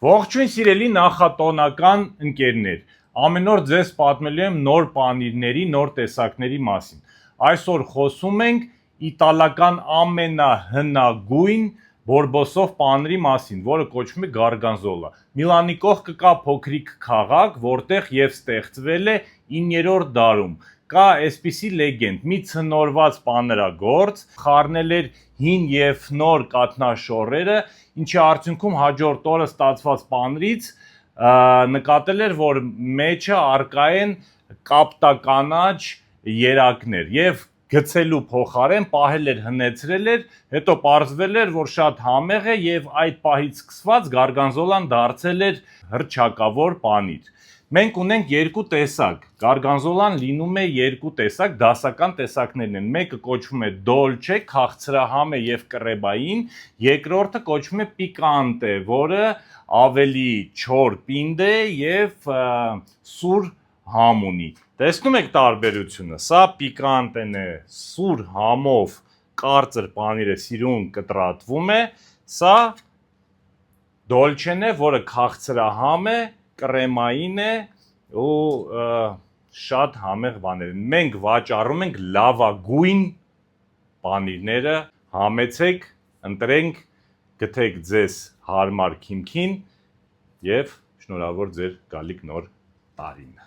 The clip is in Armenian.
Ողջույն սիրելի նախատոնական ընկերներ, ամեն օր ձեզ պատմելու եմ նոր պանիրների, նոր տեսակների մասին։ Այսօր խոսում ենք իտալական ամենահնագույն բորբոսով պանիրի մասին, որը կոչվում է գարգանզոլա։ Միլանի կողքը կա փոքրիկ քաղաք, որտեղ եւ ստեղծվել է 9-րդ դարում։ Կա այսպիսի լեգենդ, մի ցնորված պանրագործ խառնել էր հին եւ նոր կաթնաշորերը, ինչի արդյունքում հաջորդ օրը ստացված պանրից նկատել էր, որ մեջը առկա են կապտականաչ երակներ եւ գցելու փոխարեն պահել էր, հնեցրել էր, հետո պարզվել էր, որ շատ համեղ է եւ այդ պահից սկսված գարգանզոլան դարձել էր հռչակավոր պանիր։ Մենք ունենք երկու տեսակ, գարգանզոլան լինում է երկու տեսակ, դասական տեսակներն են, մեկը կոչվում է դոլչե, քաղցրահամ է եւ կռեբային, երկրորդը կոչվում է պիկանտե, որը ավելի չոր պինդ է եւ սուր համ ունի։ Տեսնում եք տարբերությունը, սա պիկանտեն է, սուր համով կարծր պանիրը սիրուն կտրատվում է, սա դոլչեն է, որը քաղցրահամ է, կռեմային է ու շատ համեղ բաներ են։ Մենք վաճառում ենք լավագույն պանիրները, համեցեք, ընտրենք, գտեք ձեզ հարմար քիմքին եւ շնորհավոր ձեր գալիք նոր տարին։